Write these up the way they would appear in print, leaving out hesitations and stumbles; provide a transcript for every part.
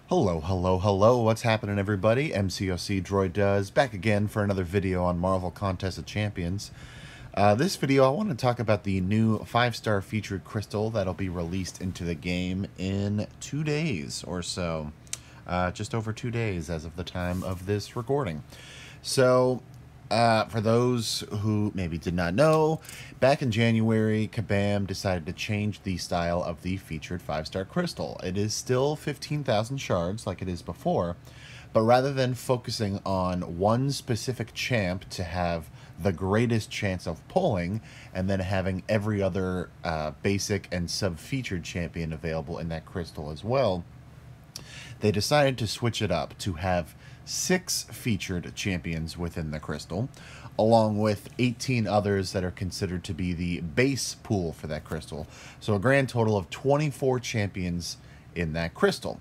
Hello, hello, hello, what's happening everybody? MCOC Droid does, back again for another video on Marvel Contest of Champions. This video I want to talk about the new 5-star featured crystal that'll be released into the game in 2 days or so. Just over 2 days as of the time of this recording. So, for those who maybe did not know, back in January, Kabam decided to change the style of the featured 5-star crystal. It is still 15,000 shards like it is before, but rather than focusing on one specific champ to have the greatest chance of pulling, and then having every other basic and sub-featured champion available in that crystal as well, they decided to switch it up to have 6 featured champions within the crystal, along with 18 others that are considered to be the base pool for that crystal. So a grand total of 24 champions in that crystal.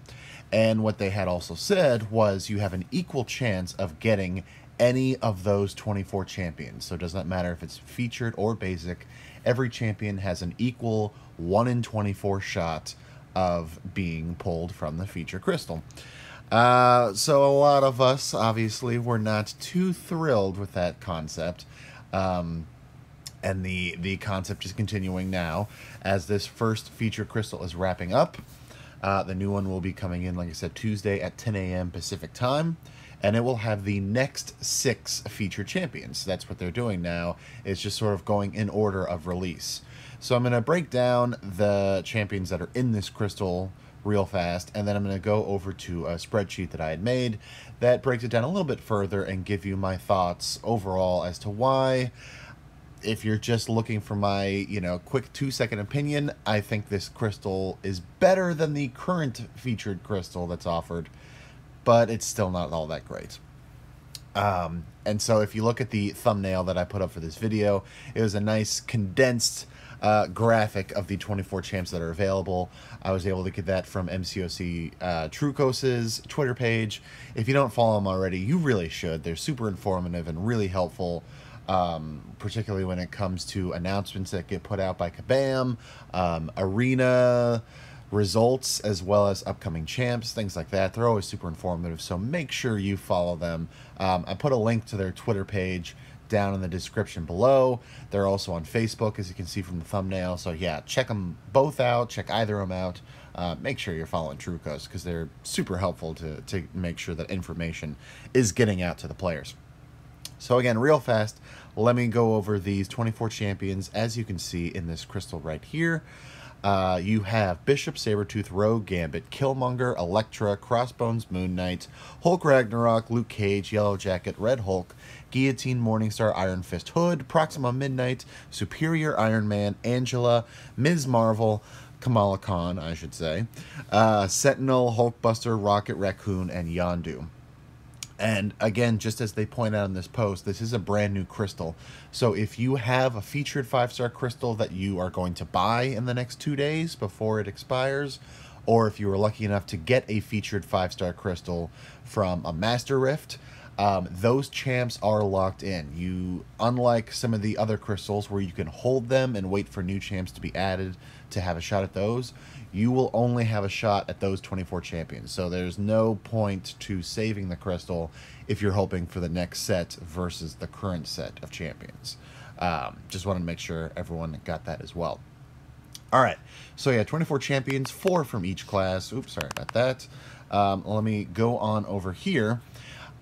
And what they had also said was you have an equal chance of getting any of those 24 champions. So it does not matter if it's featured or basic. Every champion has an equal 1 in 24 shot of being pulled from the feature crystal. So a lot of us, obviously, were not too thrilled with that concept. And the concept is continuing now as this first feature crystal is wrapping up. The new one will be coming in, like I said, Tuesday at 10 a.m. Pacific time. And it will have the next 6 featured champions. That's what they're doing now. It's just sort of going in order of release. So I'm going to break down the champions that are in this crystal real fast, and then I'm going to go over to a spreadsheet that I had made that breaks it down a little bit further and give you my thoughts overall as to why, if you're just looking for my, quick 2-second opinion, I think this crystal is better than the current featured crystal that's offered, but it's still not all that great. And so if you look at the thumbnail that I put up for this video, it was a nice condensed graphic of the 24 champs that are available. I was able to get that from MCOC Trucos's Twitter page. If you don't follow them already, you really should. They're super informative and really helpful, particularly when it comes to announcements that get put out by Kabam, arena results, as well as upcoming champs, things like that. They're always super informative, so make sure you follow them. I put a link to their Twitter page down in the description below. They're also on Facebook, as you can see from the thumbnail. So yeah, check them both out. Check either of them out. Make sure you're following Trucos, because they're super helpful to make sure that information is getting out to the players. So again, real fast, let me go over these 24 champions. As you can see in this crystal right here, you have Bishop, Sabretooth, Rogue, Gambit, Killmonger, Elektra, Crossbones, Moon Knight, Hulk Ragnarok, Luke Cage, Yellow Jacket, Red Hulk, Guillotine, Morningstar, Iron Fist, Hood, Proxima Midnight, Superior Iron Man, Angela, Ms. Marvel, Kamala Khan, I should say, Sentinel, Hulkbuster, Rocket Raccoon, and Yondu. And again, just as they point out in this post, this is a brand new crystal. So if you have a featured 5-star crystal that you are going to buy in the next 2 days before it expires, or if you were lucky enough to get a featured 5-star crystal from a Master Rift, those champs are locked in. Unlike some of the other crystals where you can hold them and wait for new champs to be added to have a shot at those, you will only have a shot at those 24 champions. So there's no point to saving the crystal if you're hoping for the next set versus the current set of champions. Just wanted to make sure everyone got that as well. Alright, so yeah, 24 champions, 4 from each class. Oops, sorry about that. Let me go on over here.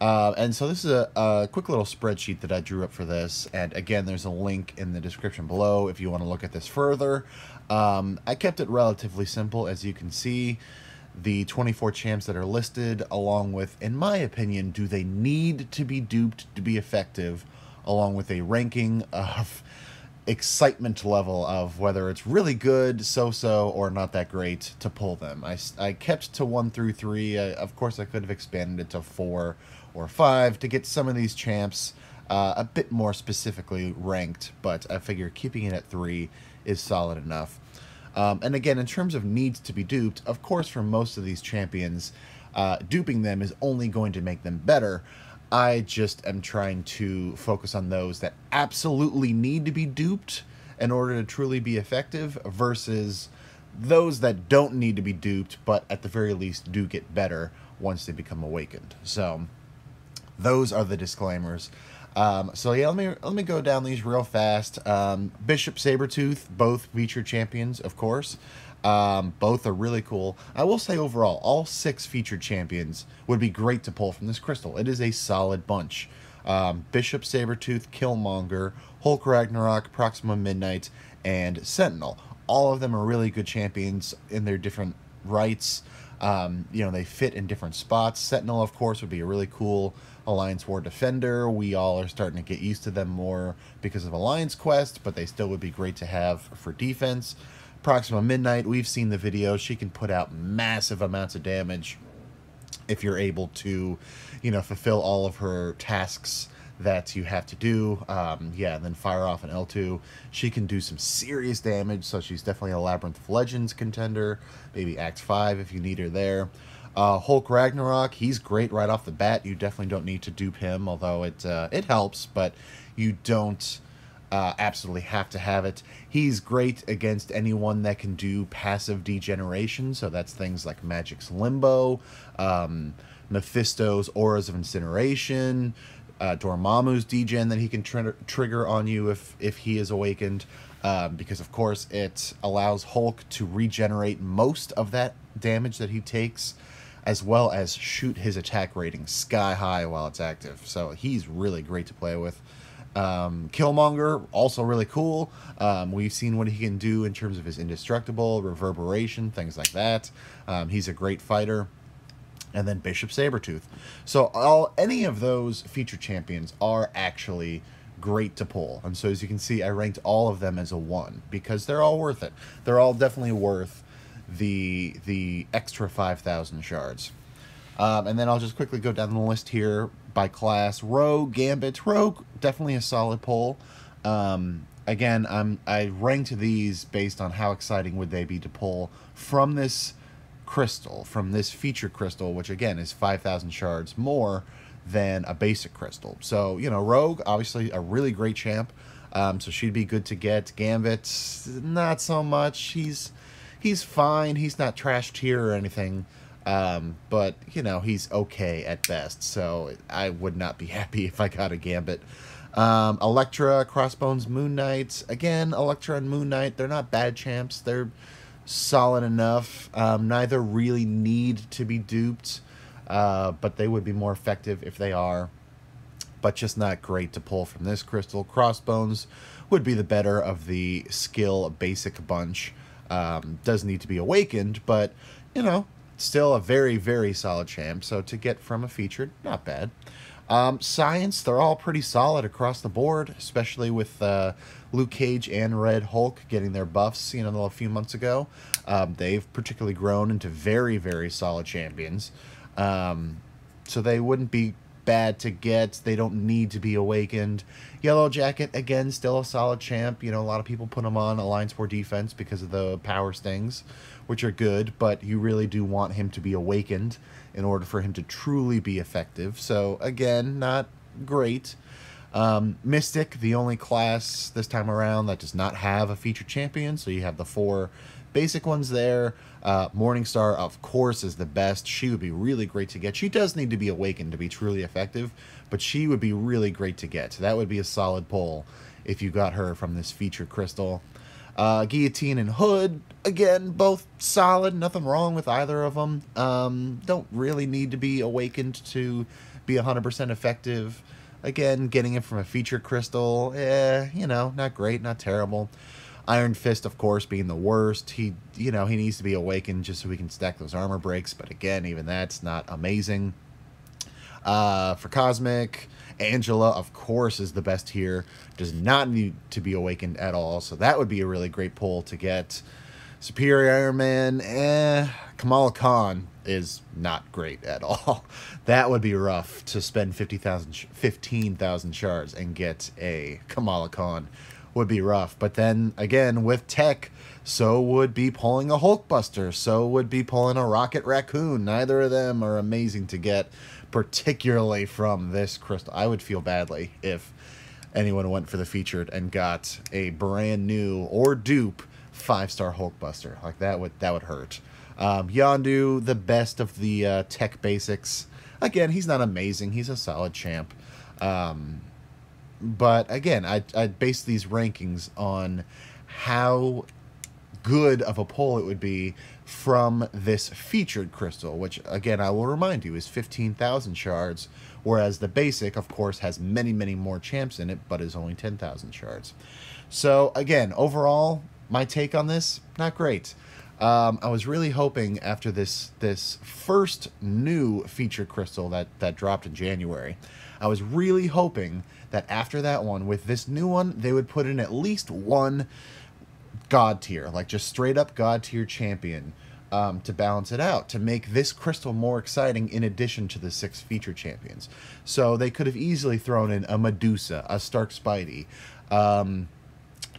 And so this is a quick little spreadsheet that I drew up for this. And again, there's a link in the description below if you want to look at this further. I kept it relatively simple, as you can see. The 24 champs that are listed, along with, in my opinion, do they need to be duped to be effective, along with a ranking of excitement level of whether it's really good, so-so, or not that great to pull them. I kept to 1 through 3. Of course, I could have expanded it to 4 or 5 to get some of these champs a bit more specifically ranked, but I figure keeping it at 3 is solid enough. And again, in terms of needs to be duped, of course, for most of these champions, duping them is only going to make them better. I just am trying to focus on those that absolutely need to be duped in order to truly be effective versus those that don't need to be duped, but at the very least do get better once they become awakened. So those are the disclaimers. So yeah, let me go down these real fast. Bishop Sabertooth, both featured champions, of course. Both are really cool. I will say overall, all 6 featured champions would be great to pull from this crystal. It is a solid bunch. Bishop Sabertooth, Killmonger, Hulk Ragnarok, Proxima Midnight, and Sentinel. All of them are really good champions in their different rights. You know, they fit in different spots. Sentinel, of course, would be a really cool Alliance War Defender. We all are starting to get used to them more because of Alliance Quest, but they still would be great to have for defense. Proxima Midnight, we've seen the video. She can put out massive amounts of damage if you're able to, you know, fulfill all of her tasks that you have to do. Yeah, and then fire off an L2. She can do some serious damage, so she's definitely a Labyrinth of Legends contender. Maybe Act 5 if you need her there. Hulk Ragnarok, he's great right off the bat. You definitely don't need to dupe him, although it helps, but you don't absolutely have to have it. He's great against anyone that can do passive degeneration, so that's things like Magic's Limbo, Mephisto's Auras of Incineration, Dormammu's degen that he can trigger on you if he is awakened, because of course it allows Hulk to regenerate most of that damage that he takes, as well as shoot his attack rating sky high while it's active. So he's really great to play with. Killmonger, also really cool. We've seen what he can do in terms of his indestructible, reverberation, things like that. He's a great fighter. And then Bishop Sabertooth. So any of those featured champions are actually great to pull. And so as you can see, I ranked all of them as a 1 because they're all worth it. They're all definitely worth the extra 5,000 shards. And then I'll just quickly go down the list here by class. Rogue, Gambit. Rogue, definitely a solid pull. Again, I ranked these based on how exciting would they be to pull from this crystal, from this feature crystal, which again is 5,000 shards more than a basic crystal. So, you know, Rogue, obviously a really great champ. So she'd be good to get. Gambit, not so much. He's fine. He's not trash tier or anything. But, you know, he's okay at best, so I would not be happy if I got a Gambit. Elektra, Crossbones, Moon Knight. Again, Elektra and Moon Knight, they're not bad champs. They're solid enough. Neither really need to be duped, but they would be more effective if they are, but just not great to pull from this crystal. Crossbones would be the better of the skill basic bunch. Does need to be awakened, but, you know, still a very, very solid champ. So to get from a featured, not bad. Science, they're all pretty solid across the board, especially with Luke Cage and Red Hulk getting their buffs, you know, a few months ago. They've particularly grown into very, very solid champions. So they wouldn't be bad to get. They don't need to be awakened. Yellow Jacket, again, still a solid champ. You know, a lot of people put him on Alliance War defense because of the power stings, which are good, but you really do want him to be awakened in order for him to truly be effective. So, again, not great. Mystic, the only class this time around that does not have a featured champion, so you have the 4 basic ones there. Morningstar, of course, is the best. She would be really great to get. She does need to be awakened to be truly effective, but she would be really great to get. That would be a solid pull if you got her from this featured crystal. Guillotine and Hood, again, both solid. Nothing wrong with either of them. Don't really need to be awakened to be 100% effective. Again, getting it from a feature crystal, you know, not great, not terrible. Iron Fist, of course, being the worst. He needs to be awakened just so we can stack those armor breaks. But again, even that's not amazing. For Cosmic, Angela, of course, is the best here. Does not need to be awakened at all. So that would be a really great pull to get. Superior Iron Man, Kamala Khan is not great at all. That would be rough to spend 15,000 shards and get a Kamala Khan. Would be rough. But then again, with tech, so would be pulling a Hulkbuster, so would be pulling a Rocket Raccoon. Neither of them are amazing to get, particularly from this crystal. I would feel badly if anyone went for the featured and got a brand new or dupe 5-star Hulkbuster. Like, that would hurt. Yondu, the best of the tech basics. Again, he's not amazing. He's a solid champ. But again, I'd base these rankings on how good of a pull it would be from this featured crystal, which, again, I will remind you, is 15,000 shards, whereas the basic, of course, has many, many more champs in it, but is only 10,000 shards. So, again, overall, my take on this, not great. I was really hoping after this first new featured crystal that dropped in January, I was really hoping that after that one, with this new one, they would put in at least one God tier, like just straight up God tier champion, to balance it out, to make this crystal more exciting in addition to the 6 featured champions. So they could have easily thrown in a Medusa, a Stark Spidey,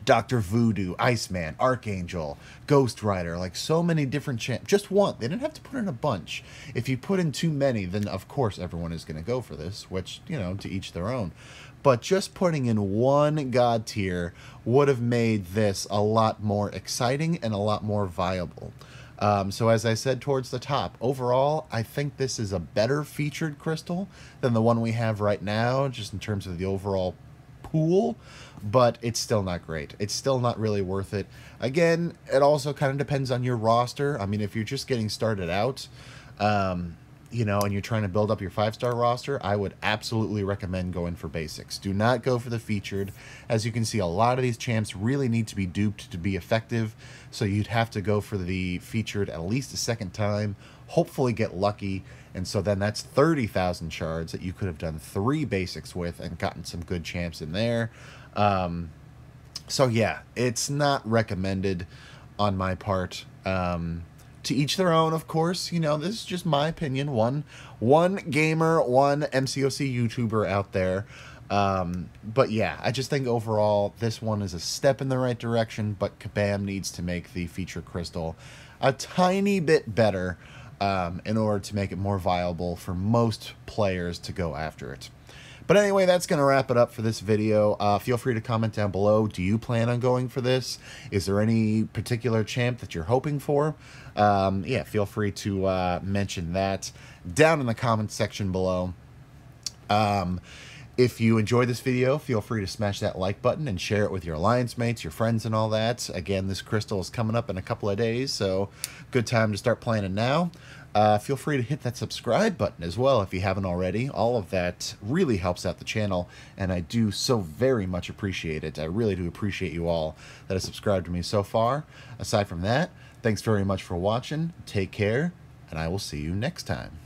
Dr. Voodoo, Iceman, Archangel, Ghost Rider, like so many different champs. Just one. They didn't have to put in a bunch. If you put in too many, then of course everyone is going to go for this, which, you know, to each their own. But just putting in one God tier would have made this a lot more exciting and a lot more viable. So as I said towards the top, overall, I think this is a better featured crystal than the one we have right now, just in terms of the overall pool, but it's still not great. It's still not really worth it. Again, it also kind of depends on your roster. I mean, if you're just getting started out, you know, and you're trying to build up your 5-star roster, I would absolutely recommend going for basics. Do not go for the featured. As you can see, a lot of these champs really need to be duped to be effective, so you'd have to go for the featured at least a second time, hopefully get lucky, and so then that's 30,000 shards that you could have done 3 basics with and gotten some good champs in there. So yeah, it's not recommended on my part. To each their own, of course. You know, this is just my opinion. One gamer, one MCOC YouTuber out there. But yeah, I just think overall this one is a step in the right direction, but Kabam needs to make the feature crystal a tiny bit better in order to make it more viable for most players to go after it. But anyway, that's going to wrap it up for this video. Feel free to comment down below. Do you plan on going for this? Is there any particular champ that you're hoping for? Yeah, feel free to mention that down in the comments section below. If you enjoyed this video, feel free to smash that like button and share it with your alliance mates, your friends, and all that. Again, this crystal is coming up in a couple of days, so good time to start planning now. Feel free to hit that subscribe button as well if you haven't already. All of that really helps out the channel, and I do so very much appreciate it. I really do appreciate you all that have subscribed to me so far. Aside from that, thanks very much for watching. Take care, and I will see you next time.